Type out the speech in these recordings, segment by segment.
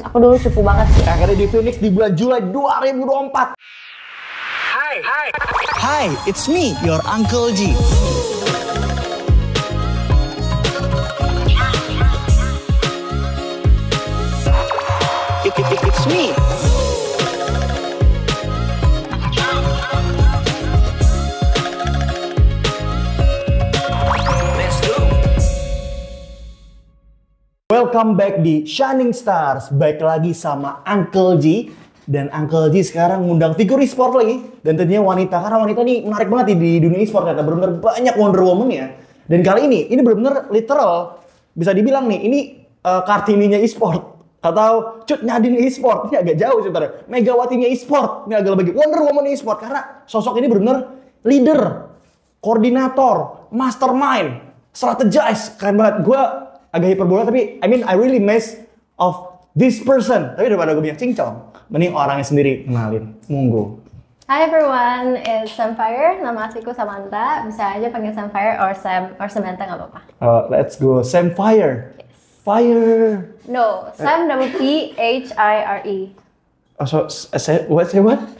Aku dulu cupu banget sih. Akhirnya di Phoenix di bulan Juli 2024. Hi, it's me, your Uncle G. It's me. Welcome back di Shining Stars. Baik lagi sama Uncle G. Dan Uncle G sekarang ngundang figur e-sport lagi. Dan tentunya wanita. Karena wanita ini menarik banget di dunia e-sport. Ternyata benar-benar banyak Wonder Woman ya. Dan kali ini benar-benar literal. Bisa dibilang nih, ini Kartininya e-sport. Atau Cut Nyadin e-sport. Ini agak jauh sebenarnya. Megawatinya e-sport. Ini agak lebih Wonder Woman e-sport. Karena sosok ini benar-benar leader, koordinator, mastermind, strategize. Keren banget. Gue agak hiperbola tapi I really miss of this person. Tapi daripada gue bilang cincong, mending orangnya sendiri kenalin. Monggo. Hi everyone, it's Samfire. Nama asliku Samantha. Bisa aja panggil Samfire or Sam or Samantha, nggak apa-apa. Let's go. Samfire. Yes. Fire. No, Sam double P-H-I-R-E. Oh, so say what? Say what?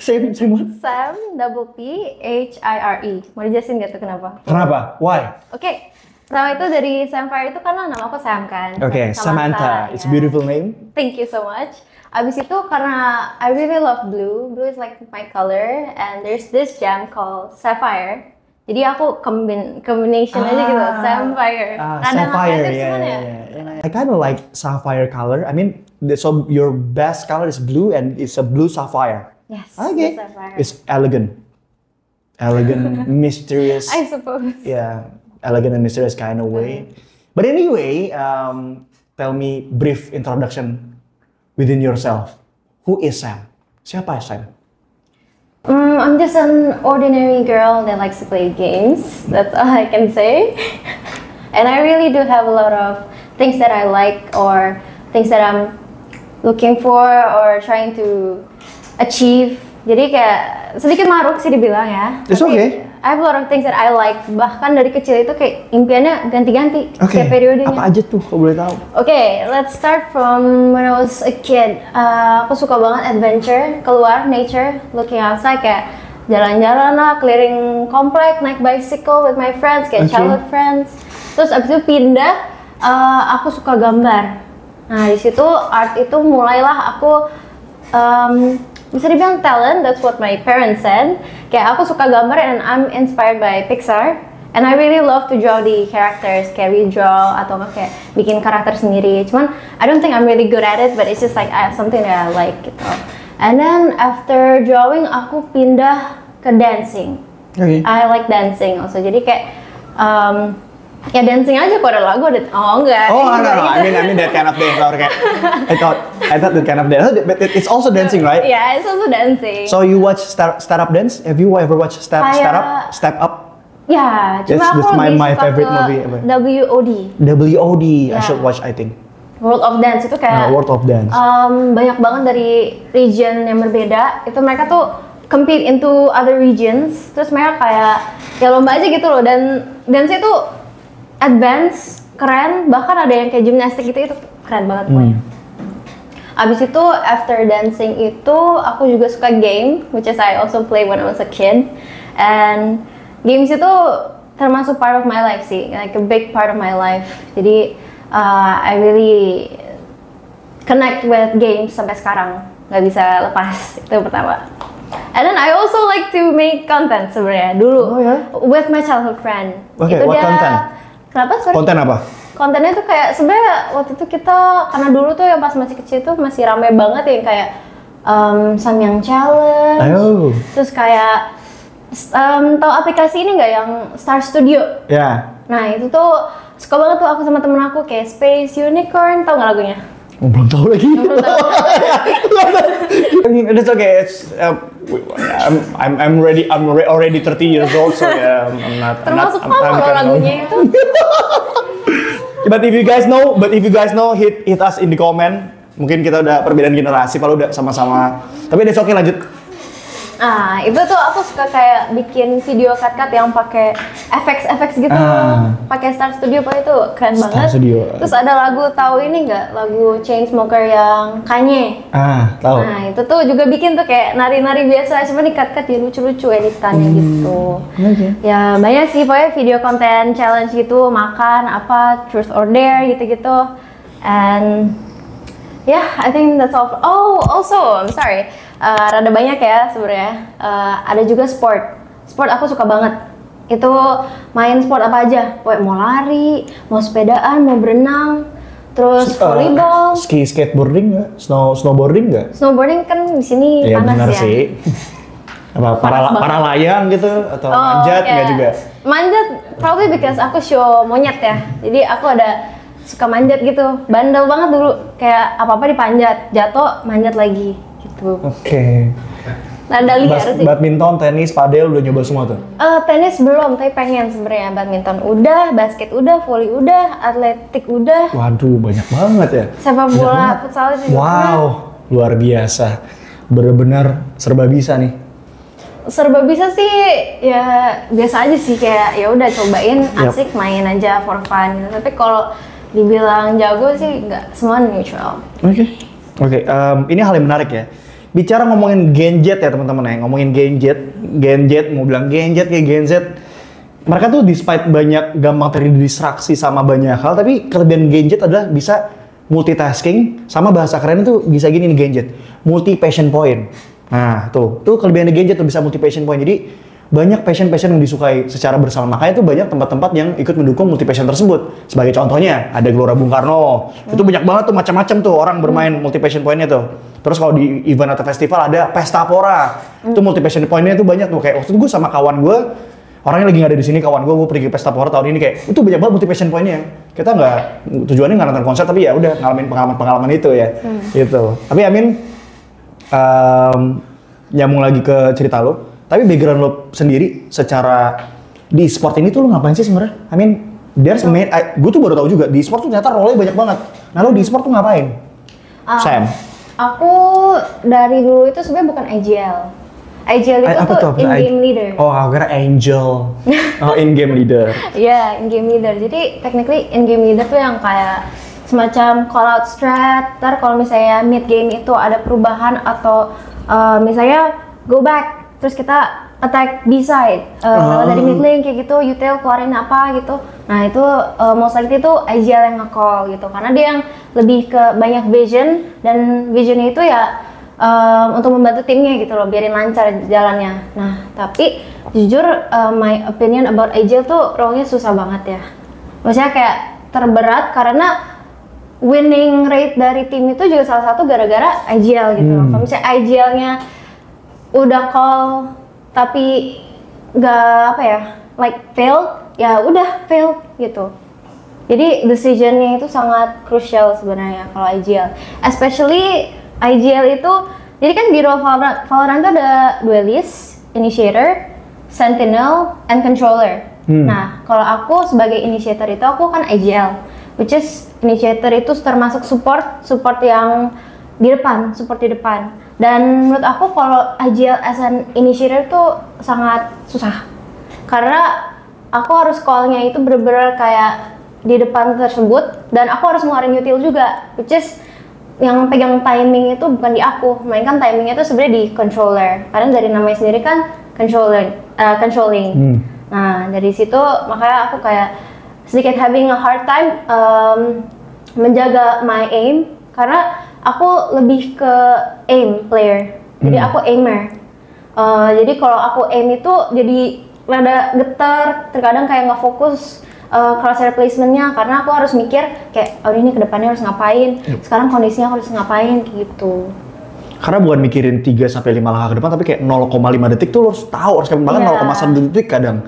Sam double P-H-I-R-E. Mau dijelasin nggak tuh kenapa? Kenapa? Why? Oke. Pertama itu dari Samfire itu karena nama aku Sam kan. Okay, Samantha. It's a ya. beautiful name. Thank you so much. Abis itu karena I really love blue. Blue is like my color. And there's this gem called Sapphire. Jadi aku combination aja gitu. Samfire. Sapphire, yeah. I kind of like sapphire color. So your best color is blue and it's a blue sapphire. Yes. Okay. Sapphire. It's elegant, mysterious. I suppose. Yeah. Elegant and mysterious kind of way. But anyway, tell me brief introduction within yourself. Who is Sam? Siapa Sam? I'm just an ordinary girl that likes to play games. That's all I can say. And I really do have a lot of things that I like or things that I'm looking for or trying to achieve. Jadi kayak sedikit maruk sih dibilang ya. It's okay. I have a lot of things that I like. Bahkan dari kecil itu kayak impiannya ganti-ganti setiap periodenya. Apa aja tuh kalau boleh tahu? Okay, let's start from when I was a kid. Aku suka banget adventure, keluar, nature, looking outside, kayak jalan-jalan lah, keliling komplek, naik bicycle with my friends, kayak childhood friends. Terus abis itu pindah, aku suka gambar. Nah di situ art itu mulailah aku bisa dibilang talent, that's what my parents said. Kayak aku suka gambar and I'm inspired by Pixar. And I really love to draw the characters, kayak redraw atau kayak bikin karakter sendiri. Cuman I don't think I'm really good at it, but it's just like something that I like gitu. And then after drawing, aku pindah ke dancing. Okay. I like dancing also. Jadi kayak ya dancing aja kok ada lagu ada enggak. Oh no, I mean that kind of dance or kayak I thought that kind of dance, but it's also dancing, right? Yeah, it's also dancing. So you watch start up dance? Have you ever watched step up? Ya, cuma That's aku my lebih favorite suka movie ke ever. WOD. WOD, I Yeah. should watch I think. World of Dance itu kayak World of Dance. Banyak banget dari region yang berbeda. Itu mereka tuh compete into other regions. Terus mereka kayak ya lomba aja gitu loh. Dan dance itu advance, keren. Bahkan ada yang kayak gimnastik itu keren banget pokoknya. Abis itu after dancing itu aku juga suka game, which is I also play when I was a kid. And games itu termasuk part of my life sih, like a big part of my life. Jadi I really connect with games sampai sekarang, nggak bisa lepas, itu pertama. And then I also like to make content sebenarnya dulu with my childhood friend. Okay, itu what content? Kenapa? Sorry? Konten apa? Kontennya tuh kayak sebenarnya waktu itu kita karena dulu tuh yang pas masih kecil tuh masih rame banget yang kayak Samyang Challenge. Ayo. Terus kayak tahu aplikasi ini nggak yang Star Studio? Ya. Yeah. Nah itu tuh suka banget tuh aku sama temen aku kayak Space Unicorn, tahu nggak lagunya? Oh, belum tahu lagi. It's okay. I'm already 30 years old, so I'm not. Termasuk kamu lagunya itu. But if you guys know, hit us in the comment. Mungkin kita udah perbedaan generasi, kalau udah sama-sama. Tapi that's okay, lanjut. Itu tuh aku suka kayak bikin video cut-cut yang pakai efek gitu. Pakai Star Studio apa itu keren Star banget. Studio. Terus ada lagu tahu ini nggak? Lagu Chainsmoker yang Kanye. Tahu. Nah, itu tuh juga bikin tuh kayak nari-nari biasa, cuma di-cut-cut jadi lucu-lucu editannya gitu. Ya, banyak sih pokoknya video konten challenge gitu, makan apa, truth or dare gitu-gitu. And yeah, I think that's all. Oh, also, I'm sorry. Rada banyak ya sebenarnya. Ada juga sport. Sport aku suka banget. Itu main sport apa aja. Pokoknya mau lari, mau sepedaan, mau berenang, terus volleyball. Ski skateboarding nggak? Snowboarding nggak? Snowboarding kan di sini panas benar ya. sih. Apa para layang gitu atau manjat nggak juga? Manjat probably because aku show monyet ya. Jadi aku ada suka manjat gitu. Bandel banget dulu. Kayak apa-apa dipanjat, jatuh manjat lagi gitu. Oke. Nada liar sih. Badminton, tenis, padel udah nyoba semua tuh? Tenis belum, tapi pengen sebenarnya. Badminton udah, basket udah, volley udah, atletik udah. Waduh, banyak banget ya. Sepak bola, futsal juga. Wow, luar biasa. Bener-bener serba bisa nih. Serba bisa sih, ya biasa aja sih, kayak ya udah cobain, asik main aja for fun gitu. Tapi kalau dibilang jago sih nggak, semua neutral. Oke, ini hal yang menarik ya. Bicara ngomongin gadget ya teman-teman ya, ngomongin gadget, mau bilang gadget kayak Gen Z. Mereka tuh despite banyak gampang terdistraksi sama banyak hal, tapi kelebihan gadget adalah bisa multitasking, sama bahasa keren itu bisa gini nih gadget, multi passion point. Nah tuh kelebihan gadget tuh bisa multi passion point. Jadi banyak passion yang disukai secara bersama. Makanya tuh banyak tempat-tempat yang ikut mendukung multi passion tersebut. Sebagai contohnya ada Gelora Bung Karno. Itu banyak banget tuh macam-macam tuh orang bermain multi passion point-nya tuh. Terus kalau di event atau festival ada Pesta Pora. Itu multi passion point-nya tuh banyak tuh. Kayak waktu itu gue sama kawan gue, orangnya lagi nggak ada di sini, kawan gue pergi ke Pesta Pora tahun ini, kayak itu banyak banget multi passion point-nya. Kita nggak, tujuannya nggak nonton konser, tapi ya udah ngalamin pengalaman itu ya. Gitu. Tapi Amin, nyambung lagi ke cerita lo. Tapi background lo sendiri secara di sport ini tuh lo ngapain sih sebenarnya? I mean, gue tuh baru tahu juga di sport tuh ternyata role-nya banyak banget. Nah lo di sport tuh ngapain? Sam? Aku dari dulu itu sebenarnya bukan IGL. IGL itu tuh in-game leader. Oh, aku kira Angel. Oh, in-game leader. Iya, in-game leader. Jadi technically in-game leader tuh yang kayak semacam call out strat. Ntar kalau misalnya mid game itu ada perubahan atau misalnya go back, terus kita attack B side dari mid lane kayak gitu, util keluarin apa gitu. Nah itu most likely itu IGL yang nge-call gitu, karena dia yang lebih ke banyak vision, dan visionnya itu ya untuk membantu timnya gitu loh, biarin lancar jalannya. Nah tapi jujur my opinion about IGL tuh role-nya susah banget ya. Maksudnya kayak terberat karena winning rate dari tim itu juga salah satu gara-gara IGL gitu loh. Kalau misalnya IGL-nya udah call tapi nggak failed, ya udah failed gitu. Jadi decisionnya itu sangat crucial sebenarnya kalau IGL, especially IGL itu. Jadi kan di role Valorant itu ada duelist, initiator, sentinel, and controller. Nah kalau aku sebagai initiator itu aku kan IGL, which is initiator itu termasuk support yang di depan. Dan menurut aku kalau IGL as an initiator tuh sangat susah, karena aku harus call-nya itu bener-bener kayak di depan tersebut, dan aku harus ngeluarin util juga, which is yang pegang timing itu bukan di aku, melainkan timingnya itu sebenarnya di controller, karena dari namanya sendiri kan controlling. Nah dari situ makanya aku kayak sedikit having a hard time menjaga my aim, karena aku lebih ke aim player, jadi aku aimer. Jadi kalau aku aim itu jadi rada getar, terkadang kayak nggak fokus crosshair placementnya, karena aku harus mikir kayak ini kedepannya harus ngapain, sekarang kondisinya aku harus ngapain gitu. Karena bukan mikirin 3-5 langkah ke depan, tapi kayak 0,5 detik tuh lo harus tahu, harus kayak bahkan 0,1 detik kadang.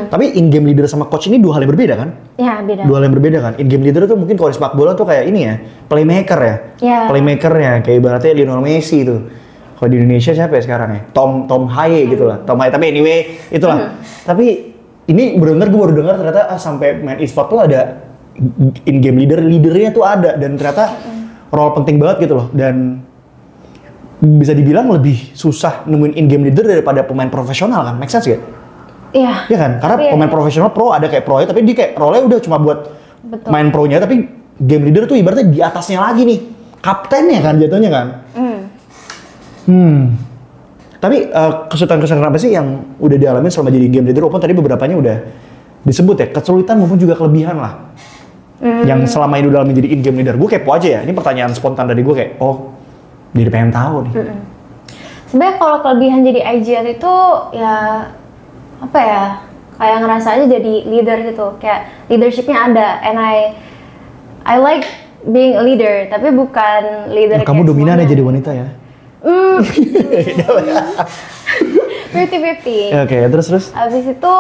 Tapi in-game leader sama coach ini dua hal yang berbeda kan? Ya, beda. Dua hal yang berbeda kan? In-game leader tuh mungkin kalau di sepak bola tuh kayak ini ya, playmaker ya? Playmakernya, kayak ibaratnya Lionel Messi tuh. Kalau di Indonesia siapa ya sekarang ya? Tom Haye gitu lah. Tom Haye, tapi anyway, itulah. Tapi ini benar-benar gue baru dengar ternyata sampai main e-sport tuh ada in-game leadernya tuh ada. Dan ternyata role penting banget gitu loh. Dan bisa dibilang lebih susah nemuin in-game leader daripada pemain profesional kan, make sense gak? Iya. Iya kan, karena Iya, pemain iya. profesional pro ada kayak pro tapi dia kayak role-nya udah cuma buat Betul. main pro-nya, tapi game leader tuh ibaratnya di atasnya lagi nih, kaptennya kan jatuhnya kan. Tapi kesulitan-kesulitan apa sih yang udah dialamin selama jadi game leader? Walaupun tadi beberapanya udah disebut ya, kesulitan maupun juga kelebihan lah. Yang selama ini udah alamin jadi in-game leader. Gue kepo aja ya, ini pertanyaan spontan dari gue kayak, oh jadi pengen tahu nih. Sebenarnya kalau kelebihan jadi IGL itu ya apa ya, kayak ngerasa aja jadi leader gitu, kayak leadershipnya ada, and I like being a leader, tapi bukan leader Kamu kayak dominan ya semuanya. jadi wanita ya? 50-50. Oke, terus? Abis itu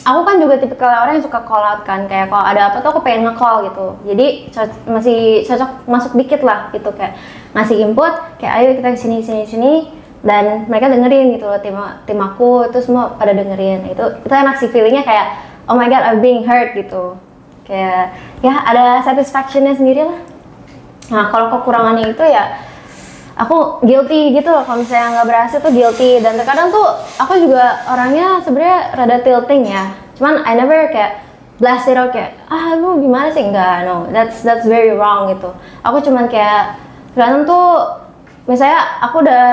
aku kan juga tipikal orang yang suka call out kan, kayak kalau ada apa tuh aku pengen nge-call gitu, jadi masih cocok masuk dikit lah gitu, kayak ngasih input, kayak ayo kita sini, dan mereka dengerin gitu loh, tim aku itu semua pada dengerin, itu enak sih feelingnya, kayak oh my god I'm being heard gitu, kayak ya ada satisfactionnya sendiri lah. Nah kalau kekurangannya itu ya aku guilty gitu loh, kalau misalnya nggak berhasil tuh guilty, dan terkadang tuh aku juga orangnya sebenarnya rada tilting ya, cuman I never kayak blast it out kayak lu gimana sih, enggak, no, that's very wrong gitu. Aku cuman kayak terkadang tuh misalnya aku udah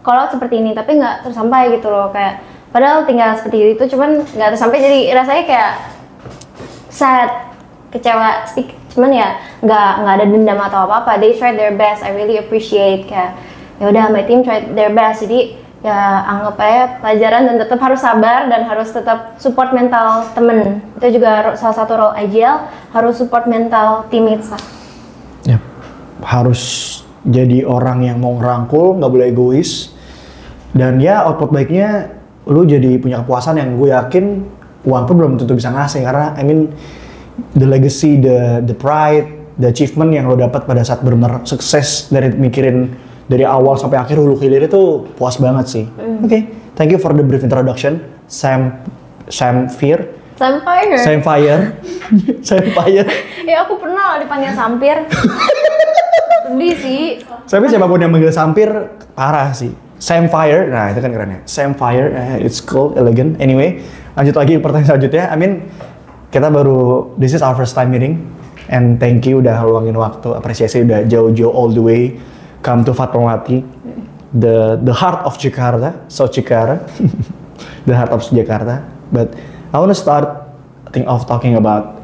call out seperti ini tapi nggak tersampai gitu loh, kayak padahal tinggal seperti itu cuman nggak tersampai, jadi rasanya kayak sad, kecewa sedikit, cuman ya nggak ada dendam atau apa-apa. They tried their best, I really appreciate, kayak ya udah my team tried their best, jadi ya anggap aja pelajaran, dan tetap harus sabar dan harus tetap support mental temen. Itu juga salah satu role IGL, harus support mental teammates lah. Ya, harus jadi orang yang mau ngerangkul, nggak boleh egois, dan ya output baiknya lu jadi punya kepuasan yang gue yakin uang pun belum tentu bisa ngasih, karena I mean the legacy, the pride, the achievement yang lo dapat pada saat benar-benar sukses dari mikirin dari awal sampai akhir hulu hilir itu puas banget sih. Oke, thank you for the brief introduction, Sam Fire. Ya aku pernah dipanggil Sampir. Sedih sih. Tapi siapapun yang manggil Sampir parah sih. Sam Fire, nah itu kan keren ya. Sam Fire, it's cool, elegant. Anyway, lanjut lagi pertanyaan selanjutnya. I mean, kita baru, this is our first time meeting, and thank you udah luangin waktu, apresiasi udah jauh-jauh all the way come to Fatmawati, the heart of Jakarta, South Jakarta, the heart of Jakarta. But I want to start talking about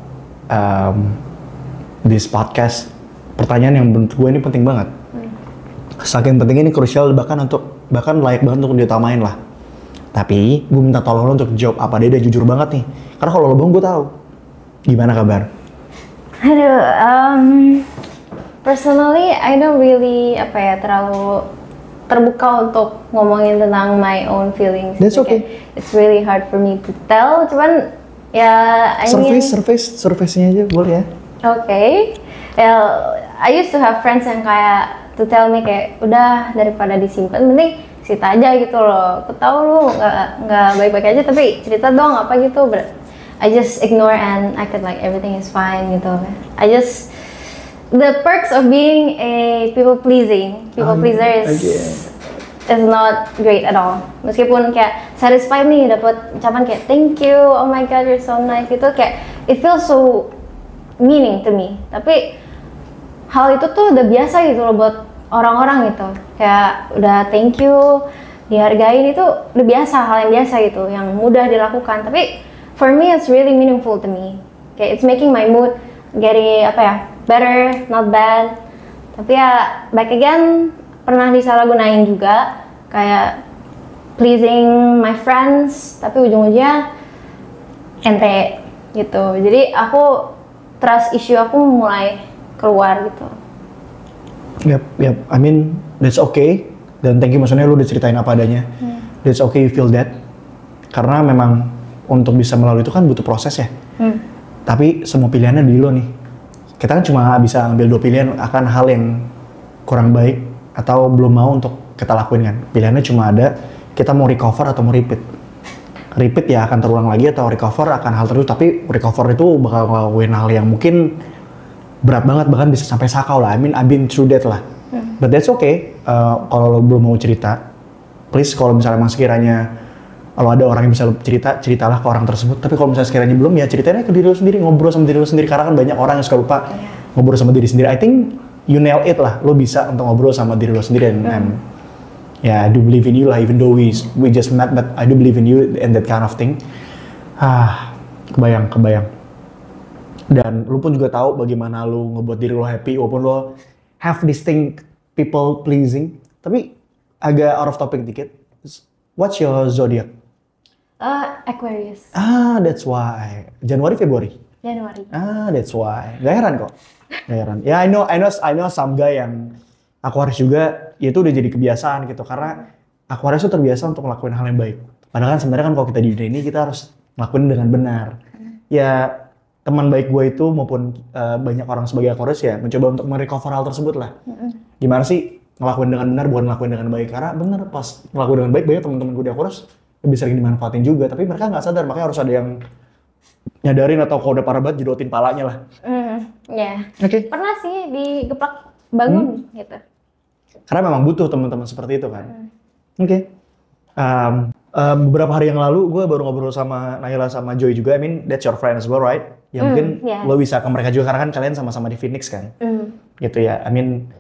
this podcast. Pertanyaan yang menurut gue ini penting banget. Saking pentingnya ini krusial, bahkan layak banget untuk diutamain lah. Tapi gue minta tolong lo untuk jawab apa dia jujur banget nih. Karena kalau lo bohong gue tahu. Gimana kabar? Aduh, personally I don't really terlalu terbuka untuk ngomongin tentang my own feelings. That's okay. It's really hard for me to tell. Cuman ya, Surface-nya aja boleh ya. Okay. Well, I used to have friends yang kayak to tell me kayak udah daripada disimpan, mending cerita aja gitu loh. Aku tahu lu nggak baik-baik aja, tapi cerita dong apa gitu. But I just ignore and acted like everything is fine gitu. The perks of being a people pleaser is not great at all. Meskipun kayak satisfied nih dapat ucapan kayak thank you, oh my god you're so nice gitu, kayak it feels so meaning to me. Tapi hal itu tuh udah biasa gitu loh buat orang-orang gitu. Kayak udah thank you, dihargain itu udah biasa, hal yang biasa gitu, yang mudah dilakukan. Tapi for me it's really meaningful to me. Kayak it's making my mood getting better, not bad. Tapi ya back again pernah disalahgunain juga, kayak pleasing my friends tapi ujung-ujungnya ente gitu. Jadi aku trust issue aku mulai keluar gitu. Yap. I mean that's okay. Dan thank you, maksudnya lu udah ceritain apa adanya. That's okay you feel that. Karena memang untuk bisa melalui itu kan butuh proses ya. Tapi semua pilihannya di lo nih. Kita kan cuma bisa ambil 2 pilihan akan hal yang kurang baik atau belum mau untuk kita lakuin kan. Pilihannya cuma ada, kita mau recover atau mau repeat. Repeat ya akan terulang lagi, atau recover akan hal terus. Tapi recover itu bakal ngelakuin hal yang mungkin berat banget, bahkan bisa sampai sakau lah. I mean I've been through that lah. But that's okay. kalau lo belum mau cerita, please kalau misalnya emang sekiranya kalau ada orang yang bisa lo cerita, ceritalah ke orang tersebut. Tapi kalau misalnya sekiranya belum, ya ceritainnya ke diri lo sendiri, ngobrol sama diri lo sendiri. Karena kan banyak orang yang suka lupa ngobrol sama diri sendiri. I think you nail it lah, lo bisa untuk ngobrol sama diri lo sendiri. And yeah, I do believe in you lah, even though we just met, but I do believe in you and that kind of thing. Kebayang. Dan lu pun juga tahu bagaimana lu ngebuat diri lo happy, walaupun lo have this thing people pleasing. Tapi agak out of topic dikit. What's your zodiac? Aquarius. That's why. Januari, Februari? Januari. That's why. Gak heran kok. Gak heran. Ya, I know some guy yang Aquarius juga, ya itu udah jadi kebiasaan gitu. Karena Aquarius itu terbiasa untuk melakukan hal yang baik. Padahal kan sebenarnya kan kalau kita di dunia ini, kita harus ngelakuin dengan benar. Ya, teman baik gue itu maupun banyak orang sebagai Aquarius ya mencoba untuk merecover hal tersebut lah. Gimana sih ngelakuin dengan benar, bukan ngelakuin dengan baik. Karena bener pas ngelakuin dengan baik, banyak teman-teman gue di Aquarius lebih sering dimanfaatin juga. Tapi mereka nggak sadar, makanya harus ada yang nyadarin atau kalau udah parah banget jedotin palanya lah. Oke. Pernah sih digeplak bangun gitu. Karena memang butuh teman-teman seperti itu kan. Oke. Beberapa hari yang lalu gue baru ngobrol sama Naila sama Joy juga. I mean that's your friend as well, right? Ya mungkin lo bisa ke mereka juga karena kan kalian sama-sama di Phoenix kan. Gitu ya. I mean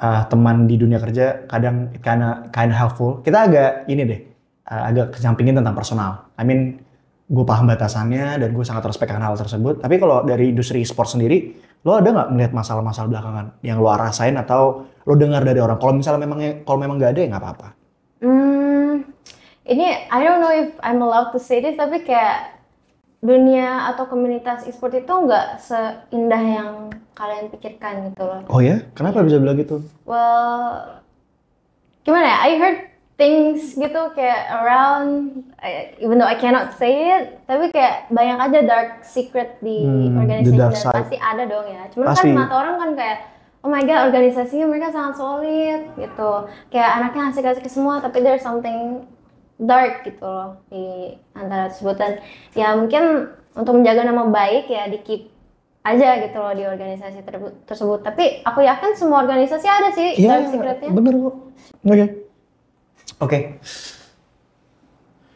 teman di dunia kerja kadang kinda helpful. Kita agak ini deh, agak kesampingin tentang personal. I mean gue paham batasannya dan gue sangat respect akan hal tersebut. Tapi kalau dari industri e-sport sendiri, lo ada nggak melihat masalah-masalah belakangan yang lo rasain atau lo dengar dari orang? Kalau misalnya memang nggak ada ya nggak apa-apa. Ini I don't know if I'm allowed to say this, tapi kayak dunia atau komunitas e-sport itu nggak seindah yang kalian pikirkan gitu loh. Oh ya? Kenapa bisa bilang gitu? Well, gimana ya? I heard things gitu kayak around, even though I cannot say it, tapi kayak banyak aja dark secret di organisasi dan pasti ada dong ya. Cuman kan mata orang kan kayak, oh my god, organisasinya mereka sangat solid gitu. Kayak anaknya asik-asik semua, tapi there's something dark gitu loh di antara sebutan. Ya mungkin untuk menjaga nama baik ya di keep aja gitu loh di organisasi tersebut. Tapi aku yakin semua organisasi ada sih dark secretnya. Bener kok. Oke.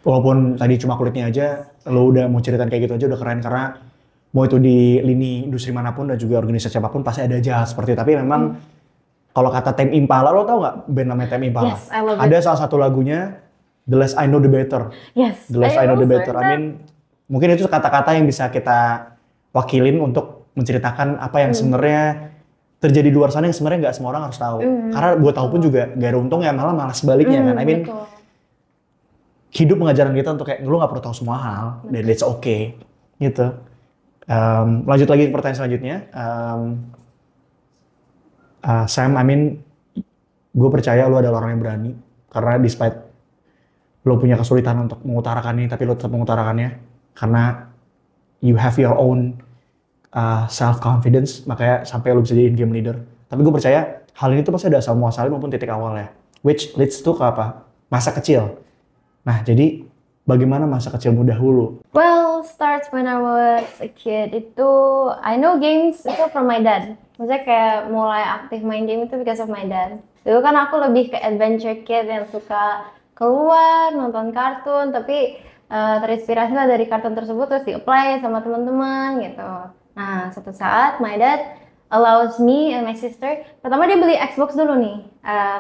Walaupun tadi cuma kulitnya aja, lo udah mau ceritain kayak gitu aja udah keren. Karena mau itu di lini industri manapun dan juga organisasi apapun pasti ada aja seperti itu. Tapi memang kalau kata Tame Impala, lo tau gak band namanya Tame Impala? Yes, I love it. Ada salah satu lagunya, The Less I Know The Better. Yes, The Less I Know The Better. I mean, mungkin itu kata-kata yang bisa kita wakilin untuk menceritakan apa yang sebenarnya terjadi di luar sana yang sebenarnya nggak semua orang harus tahu. Karena buat tahu pun juga nggak ada untungnya, malah sebaliknya kan. I mean, hidup mengajaran kita untuk kayak lu nggak perlu tahu semua hal, dan it's okay, gitu. Lanjut lagi ke pertanyaan selanjutnya. Sam, I mean, gue percaya lu adalah orang yang berani. Karena despite lu punya kesulitan untuk mengutarakannya, tapi lu tetap mengutarakannya. Karena you have your own self-confidence, makanya sampai lu bisa jadi game leader. Tapi gue percaya hal ini tuh pasti ada asal muasalnya maupun titik awalnya. Which leads to ke apa? Masa kecil. Nah, jadi bagaimana masa kecilmu dahulu? Well, starts when I was a kid. Itu, I know games itu from my dad. Maksudnya kayak mulai aktif main game itu because of my dad. Dulu kan aku lebih ke adventure kid yang suka keluar, nonton kartun, tapi terinspirasi lah dari kartun tersebut terus di-apply sama teman-teman gitu. Nah, suatu saat my dad allows me and my sister, pertama dia beli Xbox dulu nih.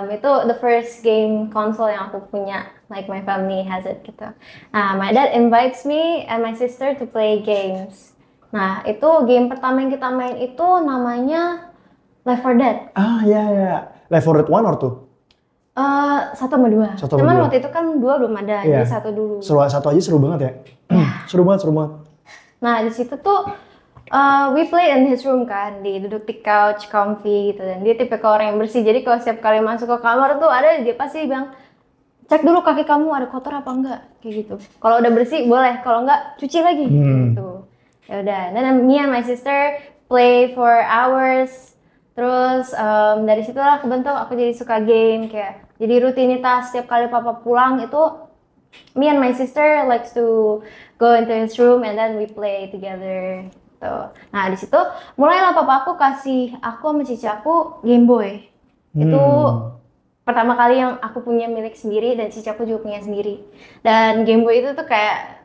Itu the first game console yang aku punya, like my family has it gitu. Nah, my dad invites me and my sister to play games. Nah, itu game pertama yang kita main itu namanya Left 4 Dead. Iya. Left 4 Dead 1 or 2? 1 sama 2. Cuman waktu itu kan 2 belum ada, jadi 1 dulu. Satu aja seru banget ya. Seru banget. Nah, di situ tuh we play in his room kan, duduk di couch, comfy gitu. Dan dia tipe orang yang bersih, jadi kalau setiap kali masuk ke kamar tuh dia pasti bilang, cek dulu kaki kamu ada kotor apa enggak, kayak gitu. Kalau udah bersih boleh, kalau enggak cuci lagi gitu. Ya udah, dan me and my sister play for hours. Terus dari situlah kebentuk aku jadi suka game, kayak jadi rutinitas setiap kali papa pulang itu me and my sister likes to go into his room and then we play together. Nah di situ mulailah papa aku kasih aku sama cici aku Game Boy. Itu pertama kali yang aku punya milik sendiri dan cici aku juga punya sendiri. Dan Game Boy itu tuh kayak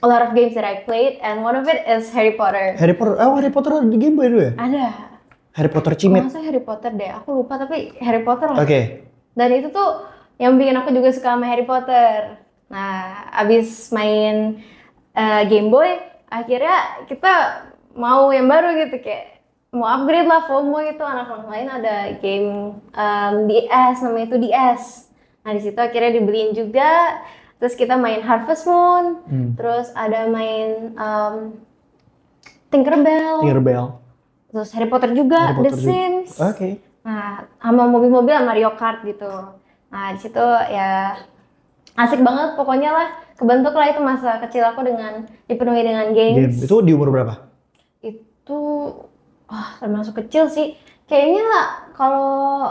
a lot of games that I played and one of it is Harry Potter. Harry Potter ada di Game Boy dulu ya? Ada. Harry Potter Cimit. Masa Harry Potter deh, aku lupa tapi Harry Potter lah. Oke. Dan itu tuh yang bikin aku juga suka sama Harry Potter. Nah, abis main Game Boy, akhirnya kita mau yang baru gitu kayak mau upgrade lah, FOMO itu anak-anak lain ada game DS, namanya itu DS. Nah di situ akhirnya dibeliin juga. Terus kita main Harvest Moon, terus ada main Tinkerbell, terus Harry Potter juga, The Sims. Oke. Nah, sama mobil-mobil sama Mario Kart gitu. Nah di situ ya asik banget pokoknya lah. Kebentuk lah itu masa kecil aku dengan dipenuhi dengan games. Itu di umur berapa? Itu termasuk kecil sih. Kayaknya kalau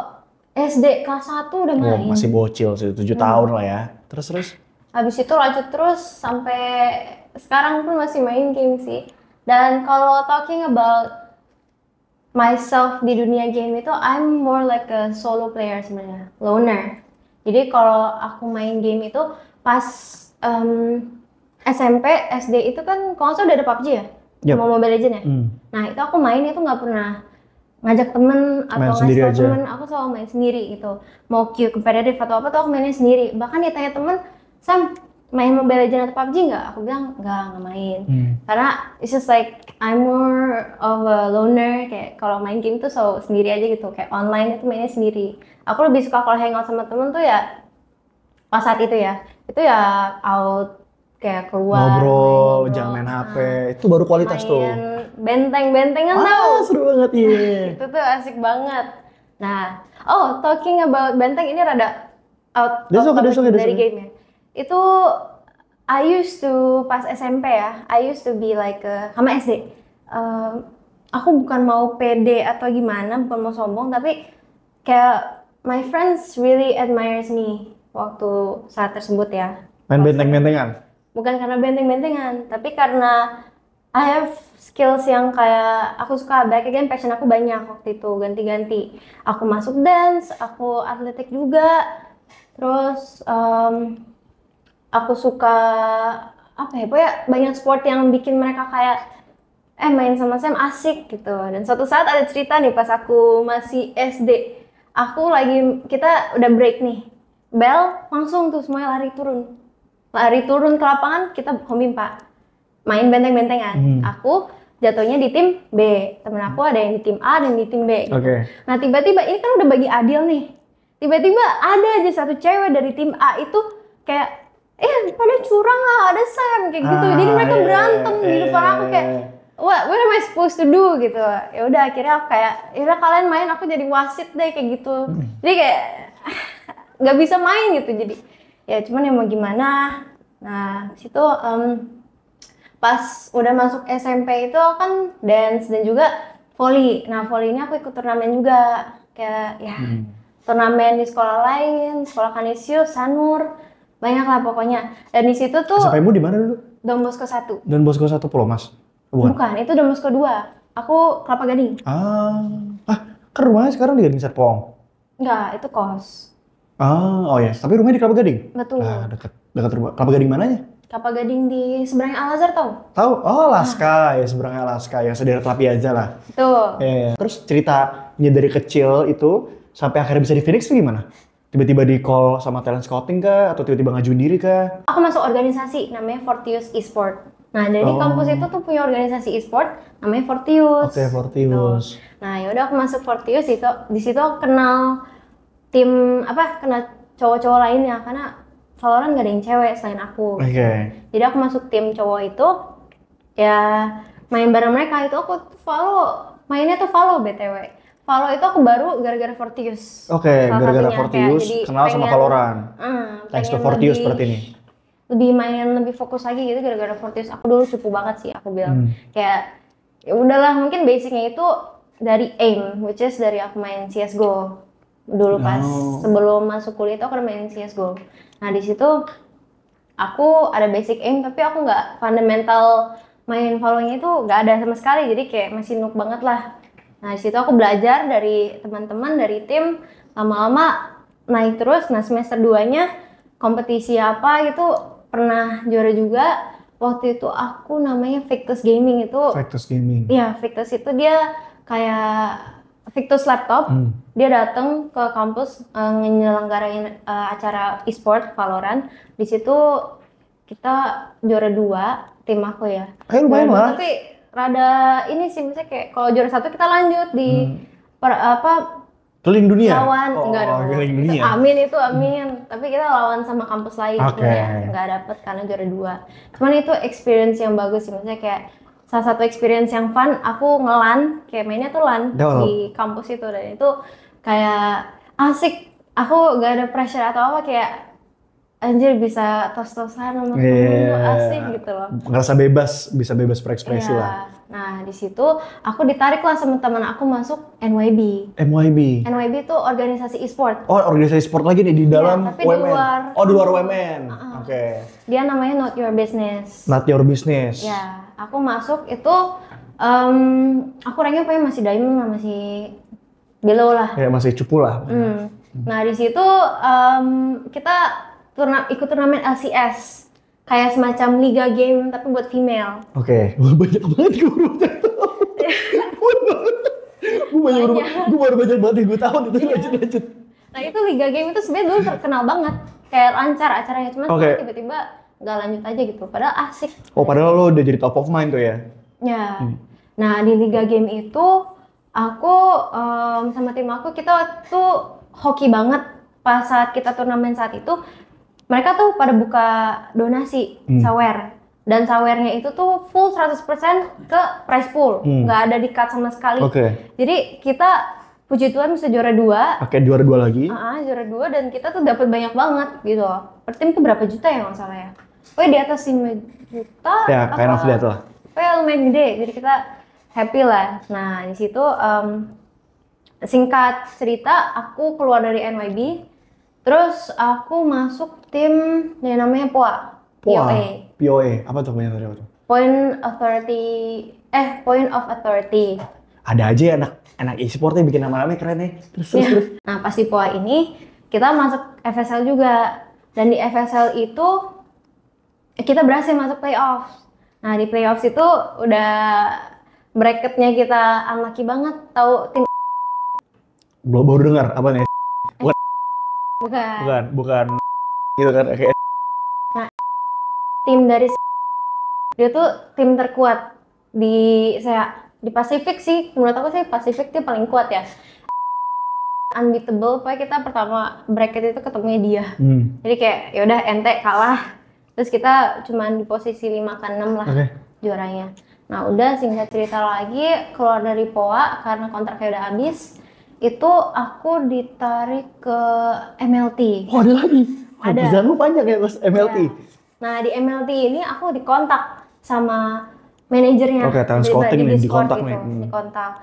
SD kelas 1 udah main. Masih bocil sih, 7 tahun lah ya. Terus? Habis itu lanjut terus sampai sekarang pun masih main game sih. Dan kalau talking about myself di dunia game itu, I'm more like a solo player sebenarnya, loner. Jadi kalau aku main game itu pas SMP, SD itu kan kalau nggak salah udah ada PUBG ya? Yep. Sama Mobile Legends ya? Nah itu aku main itu nggak pernah ngajak temen atau ngasih tau temen, aku selalu main sendiri gitu. Mau queue kompetitif atau apa tuh aku mainnya sendiri. Bahkan ditanya temen, Sam main Mobile Legends atau PUBG nggak? Aku bilang nggak main. Karena it's just like I'm more of a loner, kayak kalau main game tuh selalu sendiri aja gitu. Kayak online itu mainnya sendiri. Aku lebih suka kalau hangout sama temen tuh ya pas saat itu ya out kayak keluar ngobrol, jangan main HP. Itu baru kualitas tuh. Benteng-bentengan tau. Seru banget iya. Itu tuh asik banget. Nah, talking about benteng ini rada out dari game ya. Itu I used to pas SMP ya, I used to be like sama SD. Aku bukan mau pede atau gimana, bukan mau sombong, tapi kayak my friends really admires me waktu saat tersebut ya. Main benteng-bentengan? Bukan karena benteng-bentengan, tapi karena I have skills yang kayak aku suka, back again passion aku banyak waktu itu, ganti-ganti. Aku masuk dance, aku atletik juga, terus aku suka apa ya, pokoknya banyak sport yang bikin mereka kayak main sama Sam asik gitu. Dan suatu saat ada cerita nih pas aku masih SD, kita udah break nih, bell langsung tuh semuanya lari turun ke lapangan, kita homimpa main benteng-bentengan. Aku jatuhnya di tim B, temen aku ada yang di tim A dan di tim B gitu. Nah tiba-tiba ini kan udah bagi adil nih, tiba-tiba ada aja satu cewek dari tim A itu kayak pada curang lah, ada Sam kayak gitu. Jadi mereka berantem di depan aku kayak what am I supposed to do gitu. Ya udah akhirnya aku kayak ya kalian main, aku jadi wasit deh kayak gitu. Jadi kayak nggak bisa main gitu, jadi ya cuman ya mau gimana. Nah situ pas udah masuk SMP itu kan dance dan juga volley. Nah volley ini aku ikut turnamen juga, kayak ya turnamen di sekolah lain, sekolah Kanisius, Sanur, banyak lah pokoknya. Dan di situ tuh SMP-mu di mana dulu? Don Bosco 1. Don Bosco 1 Pulau Mas? Bukan, itu Don Bosco 2. Aku Kelapa Gading. Kan rumahnya sekarang di Gading Serpong? Enggak, itu kos. Ya. Tapi rumahnya di Kelapa Gading? Betul. Nah, dekat rumah. Kelapa Gading mananya? Kelapa Gading di seberangnya Al-Azhar tau? Tahu? Alaska, ya seberangnya Alaska, yang sederet La Piazza lah. Tuh. Terus ceritanya dari kecil itu sampai akhirnya bisa di Phoenix itu gimana? Tiba-tiba di call sama talent scouting kah? Atau tiba-tiba ngajuin diri kah? Aku masuk organisasi namanya Fortius Esport. Nah dari kampus itu tuh punya organisasi esport namanya Fortius. Oke, Fortius. Nah yaudah aku masuk Fortius itu, di situ aku kenal kenal cowok-cowok lainnya karena Valorant gak ada yang cewek selain aku. Jadi aku masuk tim cowok itu, ya main bareng mereka itu aku mainnya tuh follow BTW. Follow itu aku baru gara-gara Fortius. Gara-gara Fortius kenal sama Valorant. Thanks to Fortius seperti ini. Lebih fokus lagi gitu gara-gara Fortius. Aku dulu cupu banget sih aku bilang. Kayak ya udahlah, mungkin basicnya itu dari aim, which is dari aku main CS:GO. Dulu pas sebelum masuk kuliah itu aku udah main CS:GO. Nah di situ aku ada basic aim, tapi aku nggak fundamental main following itu nggak ada sama sekali, jadi kayak masih noob banget lah. Nah di situ aku belajar dari teman-teman dari tim, lama-lama naik terus. Nah semester 2-nya kompetisi apa gitu pernah juara juga. Waktu itu aku namanya Victus Gaming itu. Victus Gaming. Iya, Victus itu dia kayak Victus Laptop. Dia datang ke kampus nyelenggarain acara e-sport Valorant. Di situ kita juara 2 tim aku ya. Lumayan lah. Tapi rada ini sih misalnya kayak kalau juara 1 kita lanjut di Keliling dunia? lawan enggak dong. Keliling dunia. Amin itu amin. Tapi kita lawan sama kampus lain enggak dapet karena juara 2. Cuman itu experience yang bagus sih misalnya kayak salah satu experience yang fun aku ngelan kayak mainnya tuh LAN di kampus itu dan itu kayak asik. Aku gak ada pressure atau apa kayak anjir bisa tos-tosan sama temen tuh asik gitu loh. Ngerasa bebas, bisa bebas berekspresi lah. Nah di situ aku ditarik lah sama teman aku masuk NYB. NYB itu organisasi e-sport. Oh organisasi e-sport lagi nih di dalam tapi UMN? Di luar. Oh di luar UMN, oke. Dia namanya Not Your Business. Not Your Business. Ya, aku masuk itu, aku ranknya paling masih diamond, masih below lah. Ya masih cupu lah. Nah di situ kita ikut turnamen LCS. Kayak semacam liga game tapi buat female. Oke. Banyak banget gue baru gue baru banyak banget yang gue tahu itu lanjut. Nah itu liga game itu sebenarnya dulu terkenal banget. Kayak lancar acaranya, cuman tiba-tiba nggak lanjut aja gitu. Padahal asik. Oh padahal lo udah jadi top of mind tuh ya? Ya. Nah di liga game itu aku sama tim aku kita tuh hoki banget pas saat kita turnamen saat itu. Mereka tuh pada buka donasi sawer. Dan sawernya itu tuh full 100% ke prize pool. Nggak ada di-cut sama sekali. Jadi kita puji Tuhan bisa juara 2. Oke, juara 2 lagi. Juara 2 dan kita tuh dapat banyak banget gitu. Per tim tuh berapa juta ya nggak salah ya? Pokoknya di atas 5 juta. Ya, kind of that lah. Pokoknya lumayan gede. Jadi kita happy lah. Nah di situ singkat cerita aku keluar dari NYB. Terus aku masuk tim yang namanya POA. POA. Apa tuh namanya tadi? Point of Authority. Ada aja ya anak e-sportnya bikin nama-namanya keren ya. Terus. Nah pas di POA ini kita masuk FSL juga. Dan di FSL itu kita berhasil masuk playoff. Nah di playoff itu udah bracketnya kita unlucky banget. Tahu tim? Baru dengar apa nih? Bukan. Gitu kan kayak. Nah, tim dari dia tuh tim terkuat di Pasifik sih. Menurut aku sih Pasifik tuh paling kuat ya. Unbeatable, pokoknya kita pertama bracket itu ketemunya dia. Jadi kayak yaudah ente kalah. Terus kita cuma di posisi 5-6 lah juaranya. Nah udah singkat cerita lagi keluar dari POA karena kontraknya udah habis. Itu aku ditarik ke MLT. Oh ada lagi? Ada. Perjalanan lu panjang ya pas MLT? Ya. Nah di MLT ini aku dikontak sama manajernya. Talent scouting nih, dikontak nih. Dikontak.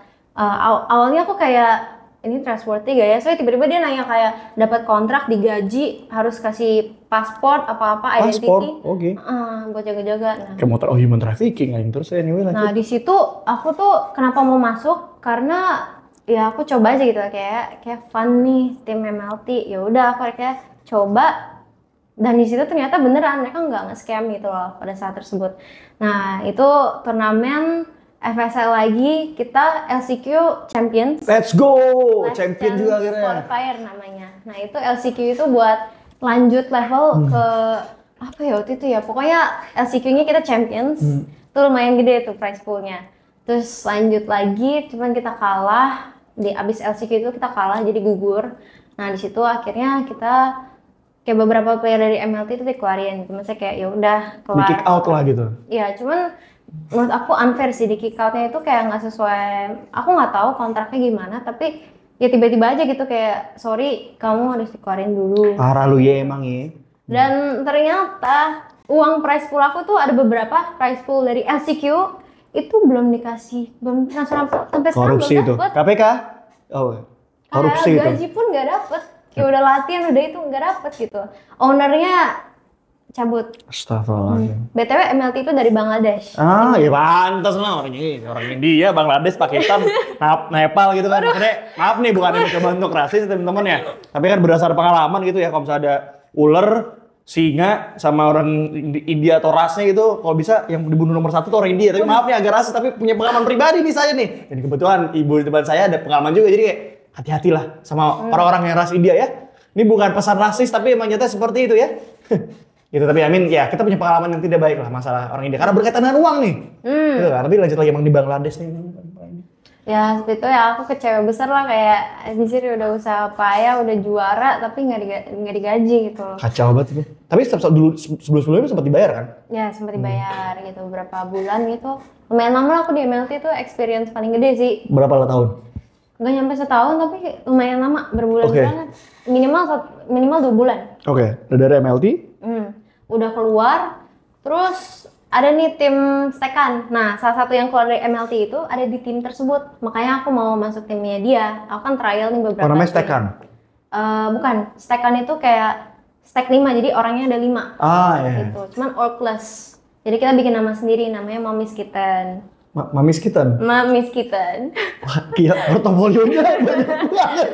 Awalnya aku kayak, ini trustworthy gak ya? Soalnya tiba-tiba dia nanya kayak dapat kontrak, digaji, harus kasih paspor, apa-apa, identity. Oke. Buat jaga-jaga. Nah. Kayak motor human trafficking aja terus anyway lanjut. Nah di situ aku tuh kenapa mau masuk? Karena ya aku coba aja gitu kayak fun nih tim MLT. Ya udah aku kayak coba dan di situ ternyata beneran mereka nggak nge-scam gitu loh pada saat tersebut. Nah itu turnamen FSL lagi kita LCQ Champions. Let's go, champion juga akhirnya. Qualifier namanya. Nah itu LCQ itu buat lanjut level ke apa ya waktu itu ya. Pokoknya LCQ-nya kita Champions. Itu lumayan gede tuh prize pool-nya. Terus lanjut lagi, cuman kita kalah. Di abis LCQ itu kita kalah jadi gugur. Nah di situ akhirnya kita kayak beberapa player dari MLT itu dikeluarin gitu. Maksudnya kayak ya udah keluar. Di kick out lah gitu. Iya, cuman menurut aku unfair sih di kick outnya itu kayak nggak sesuai. Aku nggak tahu kontraknya gimana, tapi ya tiba-tiba aja gitu kayak sorry kamu harus dikeluarin dulu. Parah lu ya emang ya. Dan ternyata uang prize pool aku tuh ada beberapa prize pool dari LCQ. Itu belum dikasih, belum transfer sampai sekarang korupsi belum itu. dapet. KPK? Oh, korupsi itu. Gaji pun nggak dapet. Kayak udah latihan, udah itu nggak dapet gitu. Ownernya cabut. Astagfirullahaladzim. BTW MLT itu dari Bangladesh. Ya pantas lah orang India, Bangladesh, Pakistan, Nepal gitu kan. Maksudnya, maaf nih bukan mencoba untuk rasis teman-teman ya. Tapi kan berdasar pengalaman gitu ya, kalau misalnya ada ular, singa sama orang India atau rasnya gitu, kalau bisa yang dibunuh nomor 1 tuh orang India. Tapi maaf nih agak rasis, tapi punya pengalaman pribadi nih saya nih. Dan kebetulan ibu di depan saya ada pengalaman juga, jadi kayak hati-hatilah sama orang-orang yang ras India ya. Ini bukan pesan rasis, tapi emang nyata seperti itu ya. Gitu, tapi Amin ya kita punya pengalaman yang tidak baik lah masalah orang India karena berkaitan dengan uang nih. Gitu kan. Tapi lanjut lagi emang di Bangladesh nih. Ya seperti itu ya, aku kecewa besar lah kayak anjir udah usaha payah, udah juara tapi nggak digaji gitu loh. Kacau banget itu. Tapi sebelum-sebelumnya sempat dibayar kan? Ya sempat dibayar gitu beberapa bulan gitu. Lumayan lama lah aku di MLT itu experience paling gede sih. Berapa tahun? Nggak nyampe setahun tapi lumayan lama, berbulan-bulan. Minimal 2 bulan. Oke. Udah dari MLT? Udah keluar, terus ada nih tim stekan. Nah, salah satu yang keluar dari MLT itu ada di tim tersebut. Makanya aku mau masuk timnya dia. Aku kan trial nih beberapa namanya stekan? Bukan, stekan itu kayak stek 5, jadi orangnya ada 5. Iya. Gitu. Cuman orkless. Jadi kita bikin nama sendiri, namanya Mommy's Kitten. Mommy's Kitten? Mommy's Kitten. Wah, gila, portofolionya banyak banget.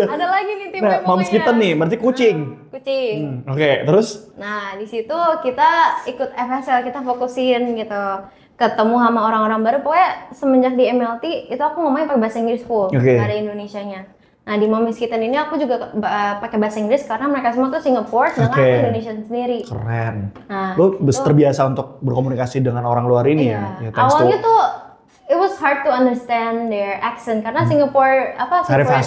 Ada lagi nih timnya. Nah, Mommy's Kitten nih, berarti kucing. Kucing. Oke, terus? Nah, di situ kita ikut FSL, kita fokusin gitu. Ketemu sama orang-orang baru, pokoknya semenjak di MLT itu aku ngomongnya pakai bahasa Inggris full, nggak ada Indonesianya. Nah, di Mommy's Kitten ini aku juga pakai bahasa Inggris karena mereka semua tuh Singapore, sedangkan aku Indonesia sendiri. Keren. Nah, lo terbiasa untuk berkomunikasi dengan orang luar ini ya? Awalnya tuh it was hard to understand their accent karena Singapore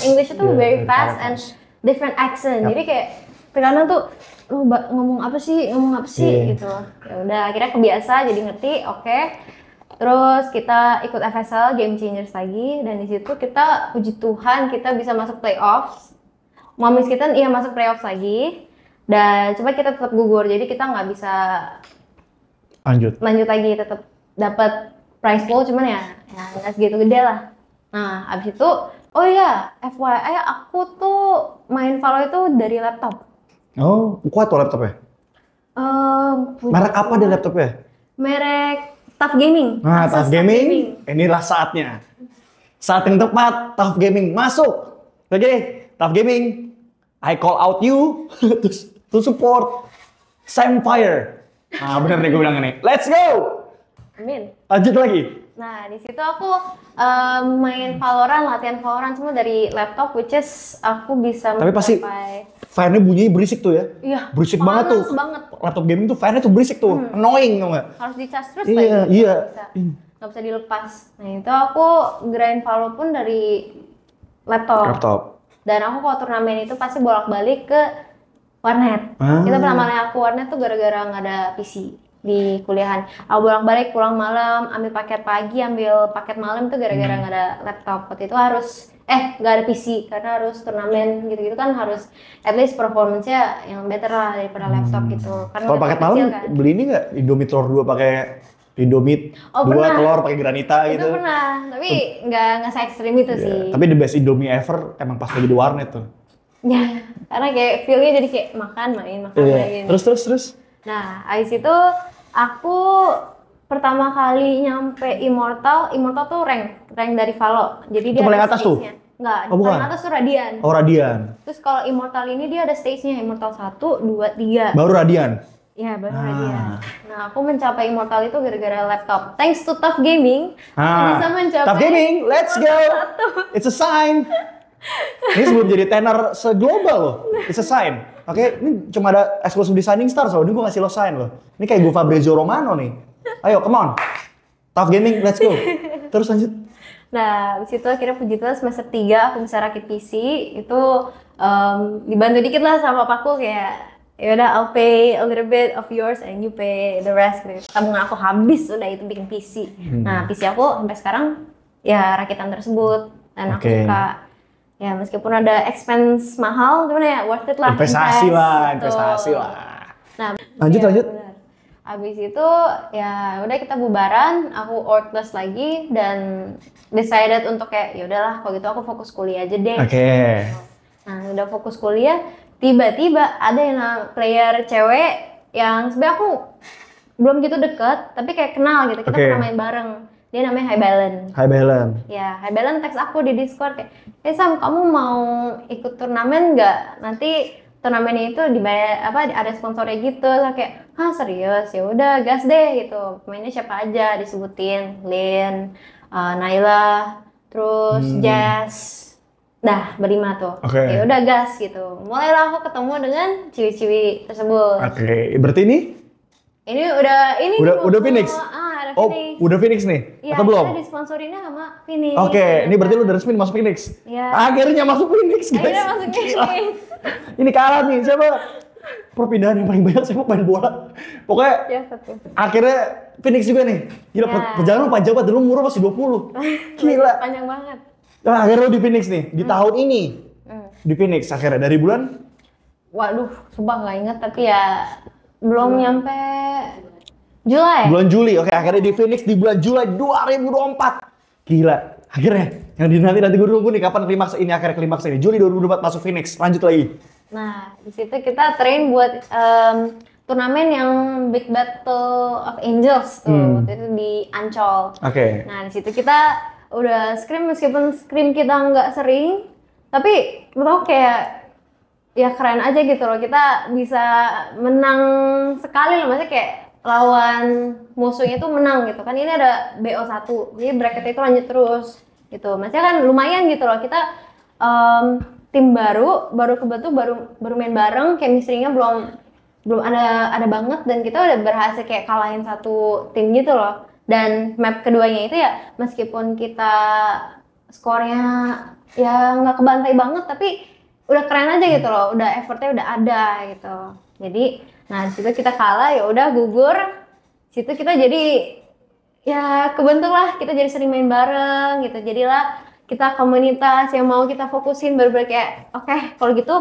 English itu very fast and different accent. Jadi kayak terkadang tuh lu ngomong apa sih gitu. Ya udah akhirnya kebiasa jadi ngerti, oke. Terus kita ikut FSL Game Changers lagi dan di situ kita puji Tuhan kita bisa masuk playoffs. Mommy's Kitten masuk playoffs lagi. Dan coba kita tetap gugur, jadi kita nggak bisa lanjut lagi, tetap dapat prize pool, cuman ya nggak segitu gede lah. Nah, abis itu, oh iya, FYI aku tuh main Valo itu dari laptop. Oh, kuat tuh laptopnya? Merek apa deh laptopnya? Merek Tough Gaming. Nah, Tough Gaming, inilah saatnya. Saat yang tepat, Tough Gaming masuk. Oke, Tough Gaming, I call out you to support Samfire. Nah, bener nih gue bilang ini. Let's go! Amin. Lanjut lagi. Nah, di situ aku main Valorant, latihan Valorant semua dari laptop, which is aku bisa tapi pasti fan-nya bunyinya berisik tuh ya? Iya. Berisik banget tuh. Laptop gaming tuh fan-nya tuh berisik tuh. Annoying tau nggak? Harus dicas terus Iya. Nggak bisa dilepas. Nah, itu aku grind Valo pun dari laptop. Dan aku kalau turnamen itu pasti bolak-balik ke warnet. Kita pertama kali aku warnet tuh gara-gara nggak ada PC di kuliahan. Aku bolak-balik pulang malam, ambil paket pagi, ambil paket malam tuh gara-gara nggak ada laptop. Waktu itu harus nggak ada PC karena harus turnamen gitu-gitu kan harus at least performance-nya yang better lah daripada laptop gitu. Kalau paket malam kan? Beli ini nggak Indomie telur 2 pakai Indomie 2 telur pakai granita gitu? Itu pernah, tapi nggak se-ekstrim itu sih. Tapi the best Indomie ever emang pas lagi di warnet tuh. Ya, karena kayak feel-nya jadi kayak makan main. Terus? Nah, abis itu aku pertama kali nyampe Immortal tuh rank dari Valo. Jadi dia paling ada atas tuh? Enggak, paling atas tuh Radian. Oh, Radian. Terus kalau Immortal ini dia ada stage-nya, Immortal 1, 2, 3. Baru Radian? Iya, baru Radian. Nah, aku mencapai Immortal itu gara-gara laptop. Thanks to Tough Gaming, bisa mencapai Tough Gaming, let's go! It's a sign! Ini sebelum jadi tenar seglobal loh, it's a sign. Oke, ini cuma ada eksklusif di Shining Stars loh, ini gue ngasih lo sign loh. Ini kayak gue Fabrizio Romano nih. Ayo, come on. Tough Gaming, let's go. Terus lanjut. Nah, di situ akhirnya puji Tuhan semester 3 aku bisa rakit PC. Itu dibantu dikit lah sama papaku kayak yaudah I'll pay a little bit of yours and you pay the rest gitu. Tabungan aku habis udah itu bikin PC. Nah, PC aku sampai sekarang ya rakitan tersebut dan aku suka. Ya meskipun ada expense mahal, cuman ya worth it lah. Investasi lah. Nah, lanjut. Bener. Abis itu ya udah kita bubaran, aku orkless lagi dan decided untuk kayak ya udahlah kalau gitu aku fokus kuliah aja deh. Oke. Nah udah fokus kuliah, tiba-tiba ada yang player cewek yang sebenarnya aku belum gitu deket, tapi kayak kenal gitu, kita pernah main bareng. Dia namanya Hybelen. Ya, Hybelen teks aku di Discord kayak, Sam, kamu mau ikut turnamen nggak? Nanti turnamennya itu dibayar ada sponsornya gitu. Saya kayak, serius? Ya udah, gas deh gitu. Pemainnya siapa aja disebutin, Lin, Naila, terus Jazz. Dah, berlima tuh. Ya udah gas gitu. Mulailah aku ketemu dengan ciwi-ciwi tersebut. Berarti ini udah Phoenix. Ada Phoenix. Udah Phoenix nih? Iya, atau belum? kita disponsorinnya sama Phoenix. Ini berarti lu udah resmi masuk Phoenix? Iya. Akhirnya masuk Phoenix, guys. Akhirnya masuk Phoenix. Ini kalah nih, siapa? Perpindahan yang paling banyak siapa main bola. Pokoknya akhirnya Phoenix juga nih. Gila, perjalanan lu panjang banget, dulu umur masih 20. Gila. Panjang banget. Nah, akhirnya lu di Phoenix nih, di tahun ini. Di Phoenix, akhirnya dari bulan? Waduh, sumpah nggak inget, tapi ya belum nyampe Juli. Bulan Juli, akhirnya di Phoenix di bulan Juli 2024. Gila, akhirnya yang nanti gue nunggu nih kapan klimaks ini, akhirnya klimaks ini. Juli 2024 masuk Phoenix, lanjut lagi. Nah, di situ kita train buat turnamen yang Big Battle of Angels tuh, waktu itu di Ancol. Nah, di situ kita udah scrim, meskipun scrim kita nggak sering, tapi menurut aku kayak ya keren aja gitu loh, kita bisa menang sekali loh, maksudnya kayak lawan musuhnya itu menang gitu kan. Ini ada BO1, jadi bracket itu lanjut terus gitu. Maksudnya kan lumayan gitu loh, kita tim baru kebetulan baru main bareng, chemistry-nya belum ada banget, dan kita udah berhasil kayak kalahin satu tim gitu loh. Dan map keduanya itu ya meskipun kita skornya ya nggak kebantai banget, tapi udah keren aja gitu loh, udah effortnya udah ada gitu. Jadi nah di situ kita kalah, ya udah gugur. Situ kita jadi ya kebentuk lah, kita jadi sering main bareng gitu. Jadilah kita komunitas yang mau kita fokusin, baru-baru kayak oke, kalau gitu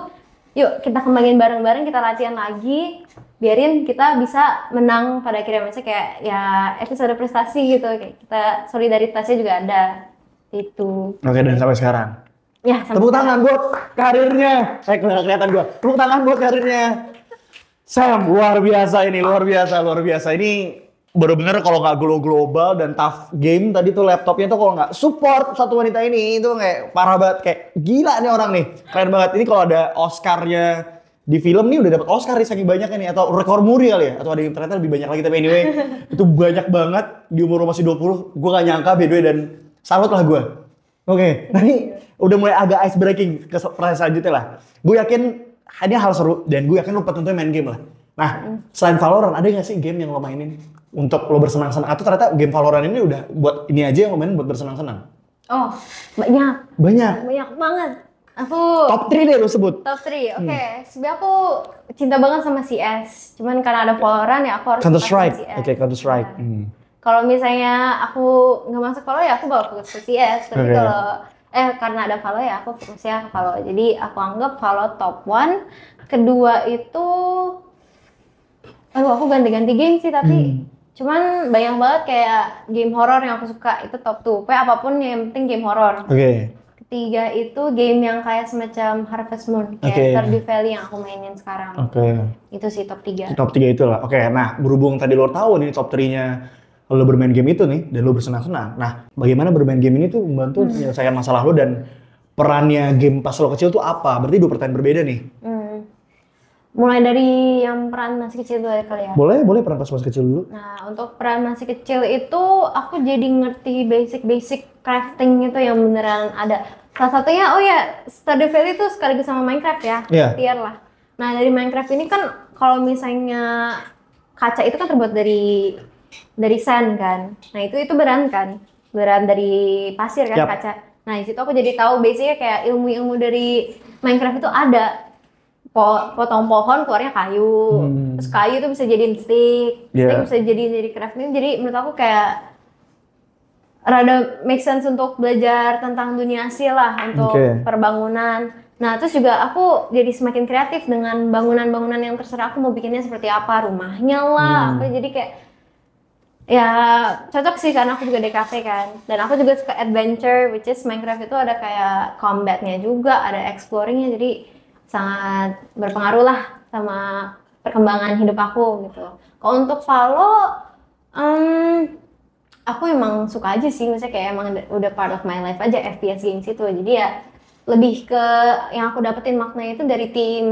yuk kita kembangin bareng-bareng, kita latihan lagi, biarin kita bisa menang pada akhirnya. Maksudnya kayak ya at least ada prestasi gitu, kayak kita solidaritasnya juga ada itu. Dan sampai sekarang. Ya, tepuk tangan buat karirnya. Kelihatan gua. Tepuk tangan buat karirnya. Sam, luar biasa ini, luar biasa. Ini bener-bener kalau nggak global dan tough game tadi tuh laptopnya tuh kalau nggak support satu wanita ini itu kayak parah banget, kayak gila nih orang nih, keren banget. Ini kalau ada Oscar-nya di film nih udah dapat Oscar nih saking banyaknya nih, atau rekor muri kali ya, atau ada yang ternyata lebih banyak lagi, tapi anyway itu banyak banget di umur masih 20. Gue gak nyangka by the way, dan salut lah gue. Nah ini udah mulai agak ice breaking ke pertanyaan selanjutnya lah. Gue yakin ini hal seru dan gue yakin lo tentunya main game lah. Nah, selain Valorant ada gak sih game yang lo mainin untuk lo bersenang-senang, atau ternyata game Valorant ini udah buat ini aja yang lo mainin buat bersenang-senang? Oh, banyak banget. Aku top 3 deh lo sebut. Top 3, oke. Sebenarnya aku cinta banget sama CS. Cuman karena ada Valorant ya aku harus Counter Strike. CS. Counter Strike. Kalau misalnya aku nggak masuk Valo ya aku bakal fokus ke CS. Tapi kalau karena ada Valo ya aku fokusnya ke Valo. Jadi aku anggap Valo top 1. Kedua itu aku ganti-ganti game sih, tapi cuman banyak banget kayak game horror yang aku suka, itu top 2. Pokoknya apapun yang penting game horror. Ketiga itu game yang kayak semacam Harvest Moon, kayak Stardew Valley yang aku mainin sekarang. Itu sih top 3. Top 3 itulah. Nah berhubung tadi lo tahu nih top 3-nya lo bermain game itu nih dan lo bersenang-senang. Nah bagaimana bermain game ini tuh membantu menyelesaikan masalah lo, dan perannya game pas lo kecil tuh apa? Berarti 2 pertanyaan berbeda nih. Mulai dari yang peran masih kecil dulu kali ya? Boleh peran pas masih kecil dulu. Nah, untuk peran masih kecil itu aku jadi ngerti basic crafting itu yang beneran ada. Salah satunya, Stardew Valley itu sekaligus sama Minecraft ya, tier lah. Nah, dari Minecraft ini kan kalau misalnya kaca itu kan terbuat dari sand kan. Nah, itu beran kan? Beran dari pasir kan kaca. Nah, di situ aku jadi tahu basicnya kayak ilmu-ilmu dari Minecraft itu ada. Potong pohon keluarnya kayu, terus kayu itu bisa jadiin stick bisa jadi crafting. Jadi menurut aku kayak rada make sense untuk belajar tentang dunia asli lah untuk perbangunan. Nah terus juga aku jadi semakin kreatif dengan bangunan-bangunan yang terserah aku mau bikinnya seperti apa, rumahnya lah. Jadi kayak ya cocok sih karena aku juga DKV kan, dan aku juga suka adventure, which is Minecraft itu ada kayak combatnya juga, ada exploringnya, jadi sangat berpengaruh lah sama perkembangan hidup aku gitu. Kalau untuk Valo, aku emang suka aja sih, misalnya kayak emang udah part of my life aja FPS games itu. Jadi ya lebih ke yang aku dapetin maknanya itu dari team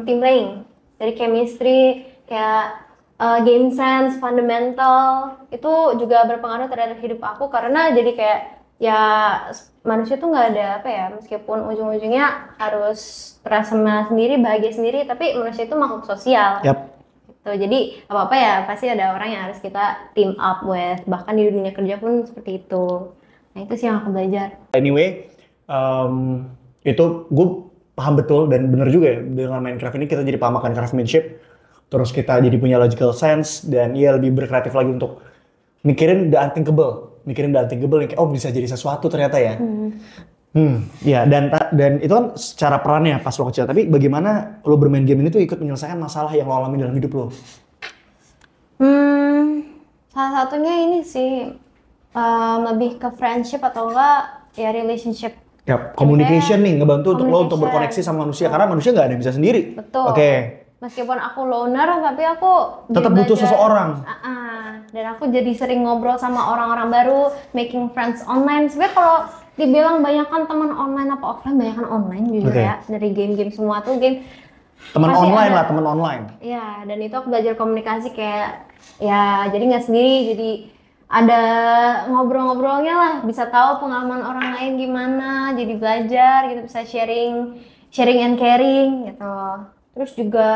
playing, dari chemistry, kayak game sense, fundamental itu juga berpengaruh terhadap hidup aku karena jadi kayak ya manusia tuh nggak ada apa ya, meskipun ujung-ujungnya harus terasa sendiri, bahagia sendiri, tapi manusia itu makhluk sosial. Yap. Jadi apa-apa ya pasti ada orang yang harus kita team up with, bahkan di dunia kerja pun seperti itu. Nah itu sih yang aku belajar. Anyway, itu gue paham betul dan bener juga ya, dengan Minecraft ini kita jadi paham akan craftsmanship, terus kita jadi punya logical sense, dan ya lebih berkreatif lagi untuk mikirin the unthinkable yang kayak, oh bisa jadi sesuatu ternyata ya. Ya, dan itu kan secara perannya pas lo kecil, tapi bagaimana lo bermain game ini tuh ikut menyelesaikan masalah yang lo alami dalam hidup lo? Salah satunya ini sih lebih ke friendship atau enggak ya relationship. Ya, communication nih ngebantu untuk lo untuk berkoneksi sama manusia, karena manusia nggak ada yang bisa sendiri. Betul. Oke. Meskipun aku loner, tapi aku tetap butuh seseorang. Dan aku jadi sering ngobrol sama orang-orang baru, making friends online. Sebenarnya kalau dibilang banyakan teman online apa offline, banyakan online jujur ya. Dari game-game semua tuh game. Teman online lah, teman online. Iya, dan itu aku belajar komunikasi kayak ya jadi nggak sendiri, jadi ada ngobrol-ngobrolnya lah, bisa tahu pengalaman orang lain gimana, jadi belajar gitu, bisa sharing and caring gitu. Terus juga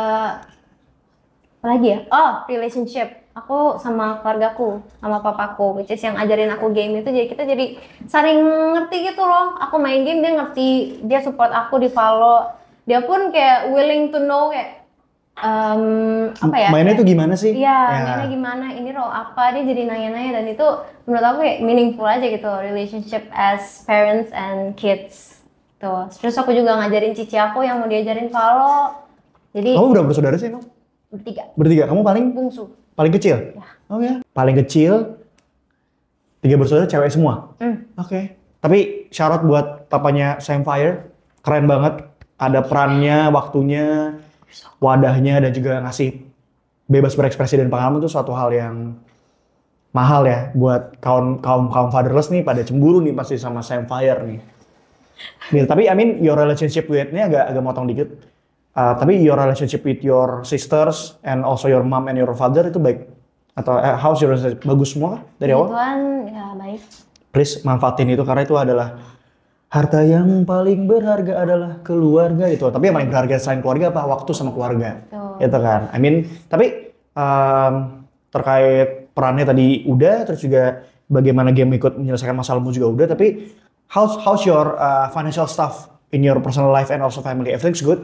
apa lagi ya? Oh, relationship. Aku sama keluargaku, sama papaku, which is yang ajarin aku game itu, jadi kita jadi saling ngerti gitu loh. Aku main game, dia ngerti, dia support aku di Valo. Dia pun kayak willing to know kayak apa ya? Mainnya tuh gimana sih? Iya, mainnya gimana, ini role apa, dia jadi nanya-nanya, dan itu menurut aku kayak meaningful aja gitu, relationship as parents and kids. Tuh. Terus aku juga ngajarin cici aku yang mau diajarin Valo. Jadi kamu berapa bersaudara sih, No? Bertiga. Kamu paling bungsu. Paling kecil? Ya. Oh ya. Paling kecil, 3 bersaudara cewek semua? Oke. Tapi syarat buat papanya Samfire, keren banget. Ada perannya, waktunya, wadahnya, dan juga ngasih bebas berekspresi dan pengalaman itu suatu hal yang mahal ya buat kaum fatherless nih, pada cemburu nih pasti sama Samfire nih. Tapi I mean your relationship with ini agak motong dikit. Tapi your relationship with your sisters and also your mom and your father itu baik? Atau how's your relationship? Bagus semua kah dari awal? Tuhan ya baik. Please manfaatin itu karena itu adalah harta yang paling berharga adalah keluarga itu. Tapi yang paling berharga selain keluarga apa? Waktu sama keluarga. Itu kan. I mean, tapi terkait perannya tadi udah, terus juga bagaimana game ikut menyelesaikan masalahmu juga udah. Tapi how's your financial stuff in your personal life and also family? Everything's good?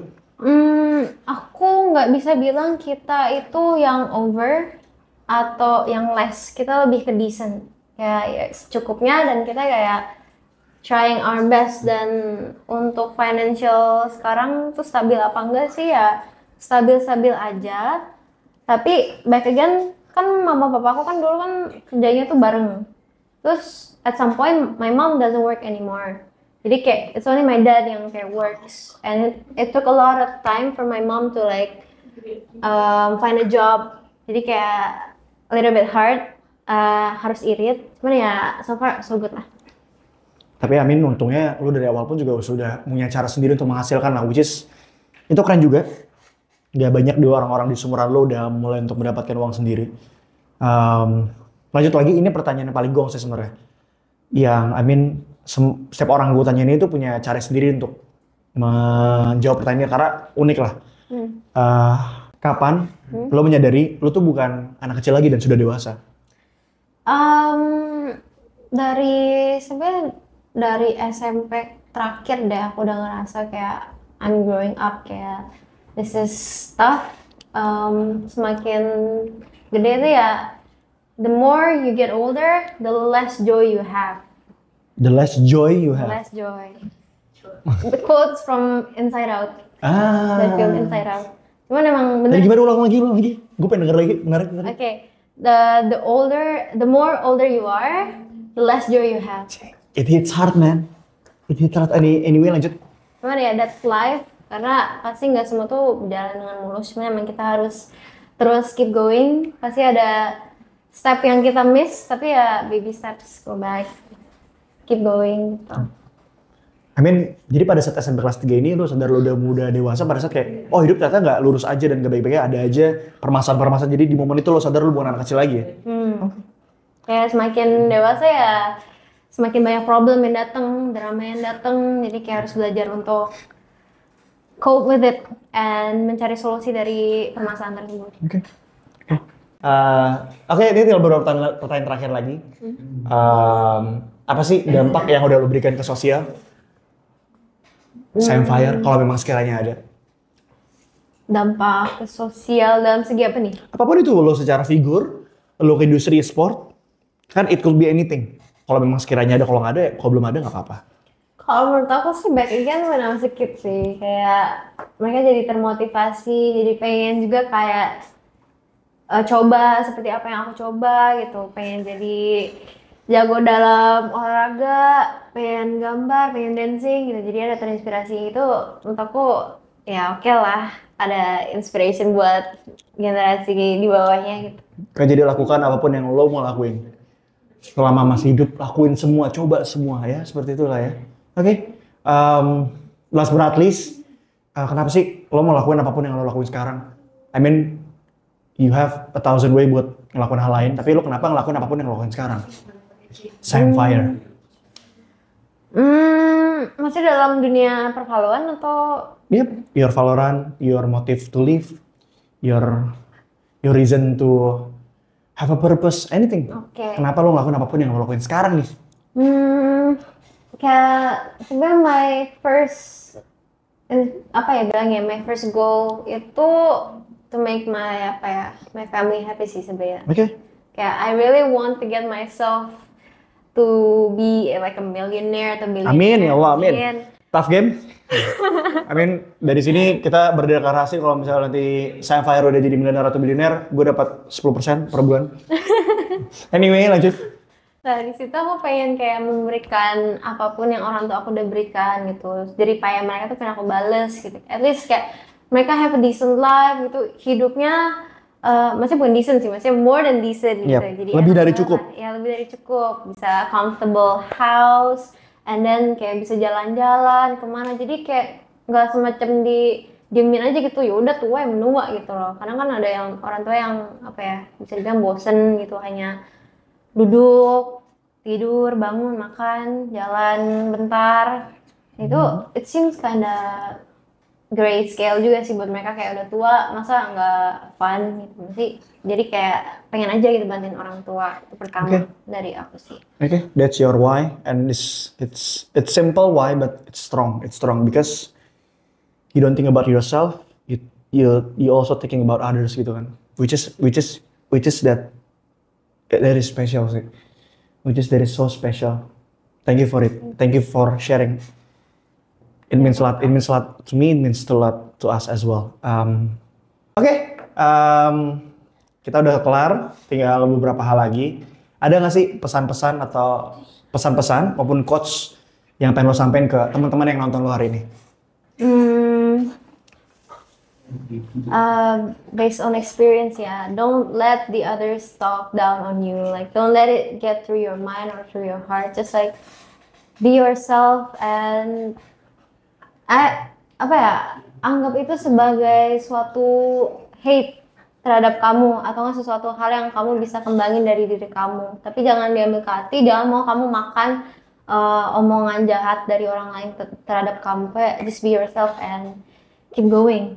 Aku nggak bisa bilang kita itu yang over atau yang less. Kita lebih ke decent. Ya secukupnya, dan kita kayak trying our best. Dan untuk financial sekarang tuh stabil apa enggak sih ya? Stabil-stabil aja. Tapi back again, kan mama papaku kan dulu kan kerjanya tuh bareng. Terus at some point my mom doesn't work anymore. Jadi kayak it's only my dad yang kayak works, and it took a lot of time for my mom to like find a job. Jadi kayak a little bit hard, harus irit. Cuman ya so far so good lah. Tapi Amin untungnya lu dari awal pun juga sudah punya cara sendiri untuk menghasilkan lah, which is itu keren juga. Gak banyak dua orang-orang di seumuran lu udah mulai untuk mendapatkan uang sendiri. Lanjut lagi, ini pertanyaan yang paling gong sih sebenarnya. Yang Amin setiap orang gue tanya ini tuh punya cara sendiri untuk menjawab pertanyaannya karena unik lah. Kapan lo menyadari lo tuh bukan anak kecil lagi dan sudah dewasa? Sebenarnya dari SMP terakhir deh aku udah ngerasa kayak I'm growing up, kayak this is tough. Semakin gede tuh ya, the more you get older, the less joy you have. The less joy you have. Less joy. The quotes from Inside Out. The film Inside Out. Cuman emang bener. Gimana ulang lagi? Gue pengen denger lagi, menarik. Okay. The more older you are, the less joy you have. It hits hard, man. It hits hard. Anyway, lanjut. Cuman ya, that's life. Karena pasti nggak semua tuh berjalan dengan mulus, cuma emang kita harus terus keep going. Pasti ada step yang kita miss, tapi ya baby steps, go back, keep going gitu. Jadi pada saat SMP kelas 3 ini lu sadar lu udah muda dewasa, pada saat kayak, oh hidup ternyata nggak lurus aja dan nggak baik-baiknya, ada aja permasalahan-permasalahan. Jadi di momen itu lu sadar lu bukan anak kecil lagi ya? Kayak semakin dewasa ya, semakin banyak problem yang datang, drama yang datang. Jadi kayak harus belajar untuk cope with it and mencari solusi dari permasalahan tersebut. Oke, ini tinggal beberapa pertanyaan terakhir lagi. Apa sih dampak yang udah lu berikan ke sosial? Samfire, kalau memang sekiranya ada. Dampak ke sosial dalam segi apa nih? Apapun itu, lo secara figur, lo ke industri sport, kan it could be anything. Kalau memang sekiranya ada, kalau nggak ada, kalau belum ada nggak apa-apa. Kalau menurut aku sih back again when I was a kid sih. Kayak mereka jadi termotivasi, jadi pengen juga kayak coba seperti apa yang aku coba gitu. Pengen jadi jago dalam olahraga, pengen gambar, pengen dancing gitu. Jadi ada terinspirasi itu, menurut aku ya oke lah. Ada inspiration buat generasi di bawahnya gitu. Kan jadi lakukan apapun yang lo mau lakuin. Selama masih hidup, lakuin semua, coba semua ya. Seperti itulah ya. Oke. Last but not least, kenapa sih lo mau lakuin apapun yang lo lakuin sekarang? You have 1,000 way buat ngelakuin hal lain, tapi lo kenapa ngelakuin apapun yang lo lakuin sekarang? Samfire. Masih dalam dunia pervaluan atau? Yep, your Valorant, your motive to live, your reason to have a purpose, anything. Oke. Kenapa lo ngelakuin apapun yang lo lakuin sekarang nih? Kayak sebenarnya my first my first goal itu to make my family happy sih sebenarnya. Oke. Kayak I really want to get myself to be like a millionaire atau billionaire. Amin ya Allah, amin. Tough game. Dari sini kita berdeklarasi kalau misalnya nanti Samfire udah jadi miliuner atau bilioner, gue dapat 10% per bulan. Anyway, lanjut. Nah, di situ aku pengen kayak memberikan apapun yang orang tua aku udah berikan gitu. Jadi kayak mereka tuh pengen aku bales gitu. At least kayak mereka have a decent life gitu. Hidupnya masih bukan decent sih, masih more than decent gitu. Yep. Jadi lebih dari cukup. Ya, lebih dari cukup. Bisa comfortable house, and then kayak bisa jalan-jalan kemana. Jadi kayak nggak semacam diemin aja gitu. Ya udah tua yang menua gitu loh. Kadang kan ada yang orang tua yang bisa dibilang bosen gitu, hanya duduk, tidur, bangun, makan, jalan bentar. Itu it seems kinda great scale juga sih buat mereka, kayak udah tua, masa nggak fun gitu sih. Jadi kayak pengen aja gitu bantuin orang tua. Itu pertama dari aku sih. Okay, that's your why, and it's simple why, but it's strong. It's strong because you don't think about yourself, you also thinking about others gitu kan. Which is that is special sih. That is so special. Thank you for it. Thank you for sharing. It means a lot. It means a lot to me. It means a lot to us as well. Kita udah kelar. Tinggal beberapa hal lagi. Ada nggak sih pesan-pesan atau pesan-pesan maupun quotes yang pengen lo sampein ke teman-teman yang nonton lo hari ini? Based on experience, don't let the others talk down on you. Like, don't let it get through your mind or through your heart. Just like be yourself and anggap itu sebagai suatu hate terhadap kamu atau nggak sesuatu hal yang kamu bisa kembangin dari diri kamu. Tapi jangan diambil ke hati, jangan mau kamu makan omongan jahat dari orang lain terhadap kamu. Kayak just be yourself and keep going.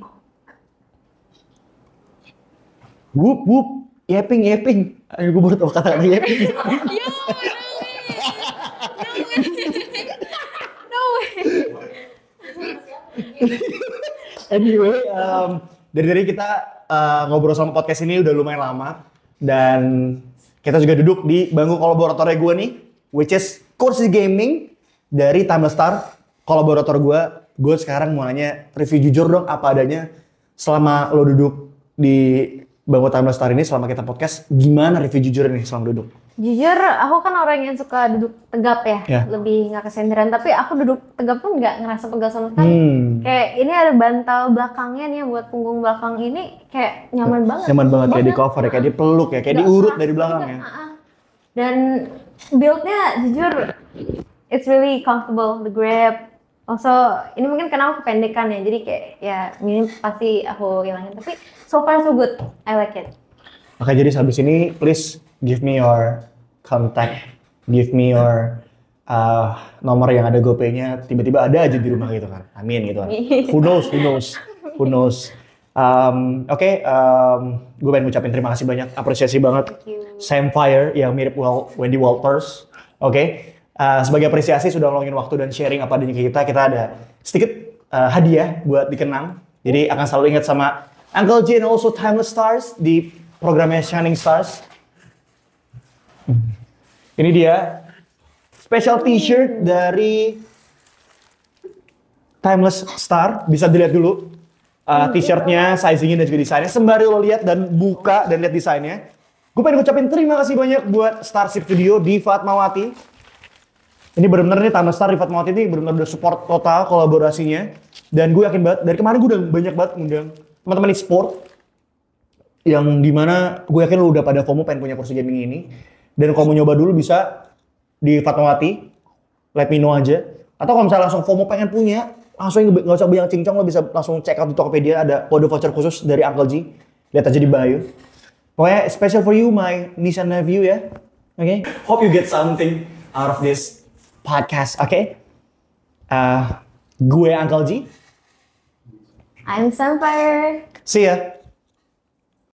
Whoop whoop, yapping. Gue baru tahu kata-kata yapping. No way. Anyway, dari kita ngobrol sama podcast ini udah lumayan lama, dan kita juga duduk di bangku kolaboratornya gue nih, which is Kursi Gaming dari Timeless Star. Kolaborator gue sekarang mau nanya review jujur dong apa adanya. Selama lo duduk di bangku Timeless Star ini, selama kita podcast, gimana review jujur nih selama duduk? Jujur, aku kan orang yang suka duduk tegap ya, Ya. lebih nggak kesenderan. Tapi aku duduk tegap pun nggak ngerasa pegal sama sekali. Kayak ini ada bantal belakangnya nih buat punggung belakang ini kayak nyaman banget. Nyaman banget, kayak di cover ya, kayak dipeluk ya, kayak Nggak diurut keras dari belakang juga, ya. Dan build-nya jujur, it's really comfortable, the grip. Also, ini mungkin karena aku pendekan ya, jadi kayak ya ini pasti aku hilangin. Tapi so far so good, I like it. Oke, jadi habis ini please give me your contact, give me your nomor yang ada GoPay-nya, tiba-tiba ada aja di rumah gitu kan. Amin gitu kan. Amin. Who knows, who knows, who knows. Oke, gue pengen ngucapin terima kasih banyak, apresiasi banget. Thank you. Sam Fire yang mirip Wendy Walters. Oke, sebagai apresiasi sudah ngeluangin waktu dan sharing apa adanya ke kita. Kita ada sedikit hadiah buat dikenang. Jadi akan selalu ingat sama Uncle G and also Timeless Stars di programnya Shining Stars. Ini dia special t-shirt dari Timeless Star. Bisa dilihat dulu t-shirtnya, sizingnya dan juga desainnya. Sembari lo lihat dan buka dan lihat desainnya. Gue pengen ngucapin terima kasih banyak buat Starship Studio di Fatmawati. Ini benar-benar nih Timeless Star di Fatmawati ini benar-benar udah support total kolaborasinya. Dan gue yakin banget dari kemarin gue udah banyak banget ngundang teman-teman e-sport yang dimana gue yakin lo udah pada FOMO pengen punya kursi gaming ini. Dan kalau mau nyoba dulu bisa di Fatmawati, let me know aja. Atau kalau misalnya langsung FOMO pengen punya, langsung nggak usah bilang cincong, lo bisa langsung check out di Tokopedia, ada kode voucher khusus dari Uncle G. Lihat aja di bio. Pokoknya special for you, my niece and nephew ya. Oke? Hope you get something out of this podcast, oke? Gue Uncle G. I'm Sampire. See ya.